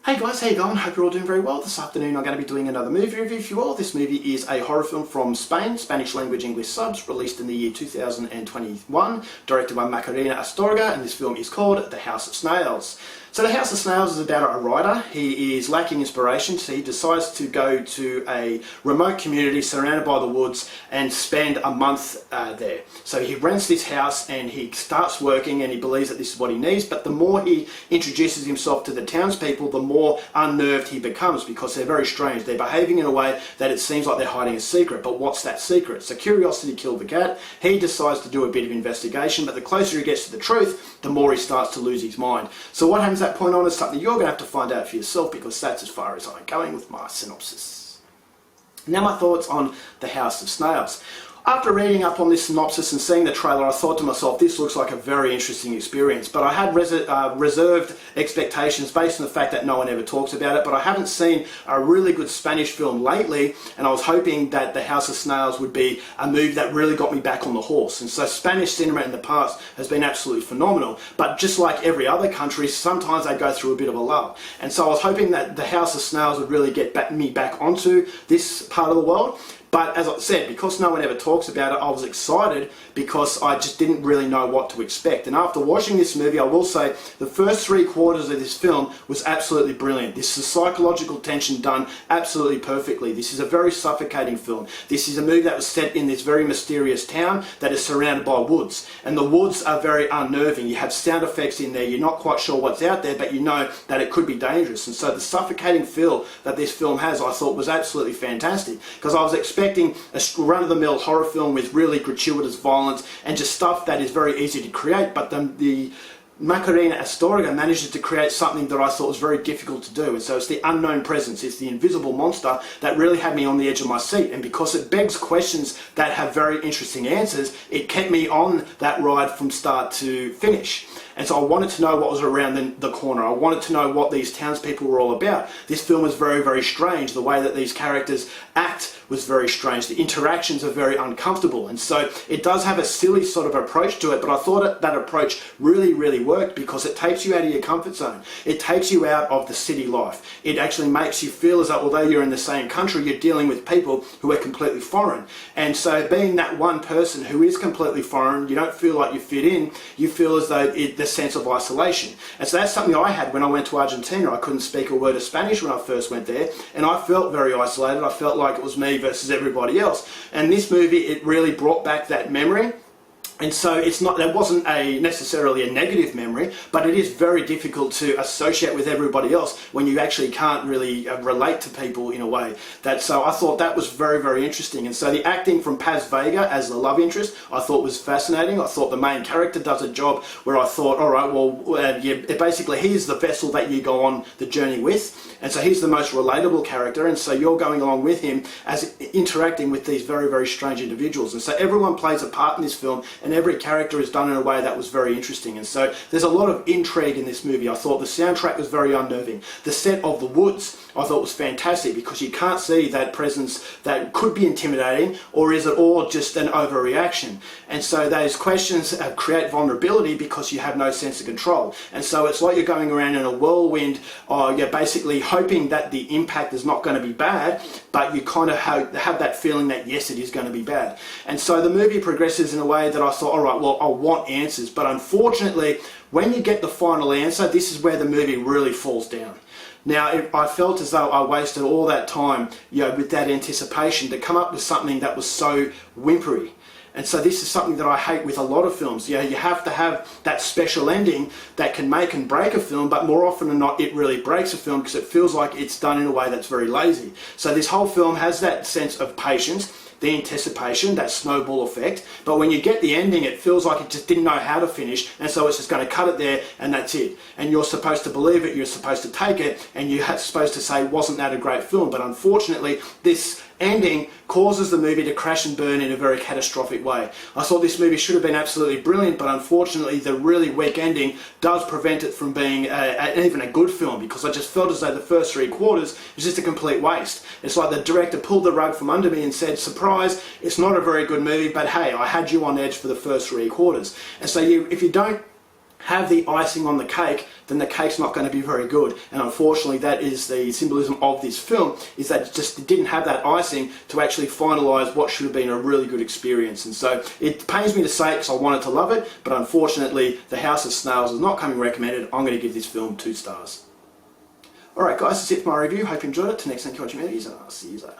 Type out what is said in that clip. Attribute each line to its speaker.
Speaker 1: Hey guys, how you going? Hope you're all doing very well. This afternoon I'm going to be doing another movie review for you all. This movie is a horror film from Spain, Spanish language English subs, released in the year 2021, directed by Macarena Astorga, and this film is called The House of Snails. So The House of Snails is about a writer. He is lacking inspiration, so he decides to go to a remote community surrounded by the woods and spend a month there. So he rents this house and he starts working and he believes that this is what he needs, but the more he introduces himself to the townspeople, the more unnerved he becomes because they're very strange. They're behaving in a way that it seems like they're hiding a secret, but what's that secret? So curiosity killed the cat. He decides to do a bit of investigation, but the closer he gets to the truth, the more he starts to lose his mind. So what happens at that point on is something you're going to have to find out for yourself, because that's as far as I'm going with my synopsis. Now my thoughts on The House of Snails. After reading up on this synopsis and seeing the trailer, I thought to myself, this looks like a very interesting experience. But I had reserved expectations based on the fact that no one ever talks about it. But I haven't seen a really good Spanish film lately, and I was hoping that The House of Snails would be a movie that really got me back on the horse. And so Spanish cinema in the past has been absolutely phenomenal. But just like every other country, sometimes they go through a bit of a lull. And so I was hoping that The House of Snails would really get me back onto this part of the world. But as I said, because no one ever talks about it, I was excited because I just didn't really know what to expect. And after watching this movie, I will say the first 3/4 of this film was absolutely brilliant. This is psychological tension done absolutely perfectly. This is a very suffocating film. This is a movie that was set in this very mysterious town that is surrounded by woods. And the woods are very unnerving. You have sound effects in there. You're not quite sure what's out there, but you know that it could be dangerous. And so the suffocating feel that this film has, I thought, was absolutely fantastic, because I was expecting a run-of-the-mill horror film with really gratuitous violence and just stuff that is very easy to create, but the Macarena Astorga manages to create something that I thought was very difficult to do. And so it's the unknown presence, it's the invisible monster that really had me on the edge of my seat. And because it begs questions that have very interesting answers, it kept me on that ride from start to finish. And so I wanted to know what was around the corner. I wanted to know what these townspeople were all about. This film was very, very strange. The way that these characters act was very strange. The interactions are very uncomfortable. And so it does have a silly sort of approach to it, but I thought that approach really, really worked because it takes you out of your comfort zone. It takes you out of the city life. It actually makes you feel as though, although you're in the same country, you're dealing with people who are completely foreign. And so being that one person who is completely foreign, you don't feel like you fit in, you feel as though the sense of isolation. And so that's something I had when I went to Argentina. I couldn't speak a word of Spanish when I first went there, and I felt very isolated. I felt like it was me versus everybody else. And this movie, it really brought back that memory. And so that wasn't necessarily a negative memory, but it is very difficult to associate with everybody else when you actually can't really relate to people in a way. So I thought that was very, very interesting. And so the acting from Paz Vega as the love interest, I thought was fascinating. I thought the main character does a job where I thought, all right, well, basically he's the vessel that you go on the journey with. And so he's the most relatable character. And so you're going along with him as interacting with these very, very strange individuals. And so everyone plays a part in this film, and every character is done in a way that was very interesting. And so there's a lot of intrigue in this movie. I thought the soundtrack was very unnerving. The set of the woods I thought was fantastic, because you can't see that presence that could be intimidating, or is it all just an overreaction? And so those questions create vulnerability because you have no sense of control. And so it's like you're going around in a whirlwind, you're basically hoping that the impact is not going to be bad, but you kind of have that feeling that yes, it is going to be bad. And so the movie progresses in a way that I thought, all right, well, I want answers. But unfortunately, when you get the final answer, this is where the movie really falls down. Now, I felt as though I wasted all that time, with that anticipation to come up with something that was so whimpery. And so this is something that I hate with a lot of films. You have to have that special ending that can make and break a film, but more often than not, it really breaks a film because it feels like it's done in a way that's very lazy. So this whole film has that sense of patience, the anticipation, that snowball effect, but when you get the ending, it feels like it just didn't know how to finish, and so it's just going to cut it there and that's it. And you're supposed to believe it, you're supposed to take it, and you're supposed to say, wasn't that a great film? But unfortunately, this ending causes the movie to crash and burn in a very catastrophic way. I thought this movie should have been absolutely brilliant, but unfortunately the really weak ending does prevent it from being even a good film, because I just felt as though the first 3/4 was just a complete waste. It's like the director pulled the rug from under me and said, surprise, it's not a very good movie, but hey, I had you on edge for the first 3/4. And so if you don't have the icing on the cake, then the cake's not going to be very good. And unfortunately, that is the symbolism of this film, is that it didn't have that icing to actually finalise what should have been a really good experience. And so it pains me to say it because I wanted to love it, but unfortunately, The House of Snails is not coming recommended. I'm going to give this film 2 stars. Alright guys, that's it for my review. Hope you enjoyed it. Till next time, watch your movies, and I'll see you later.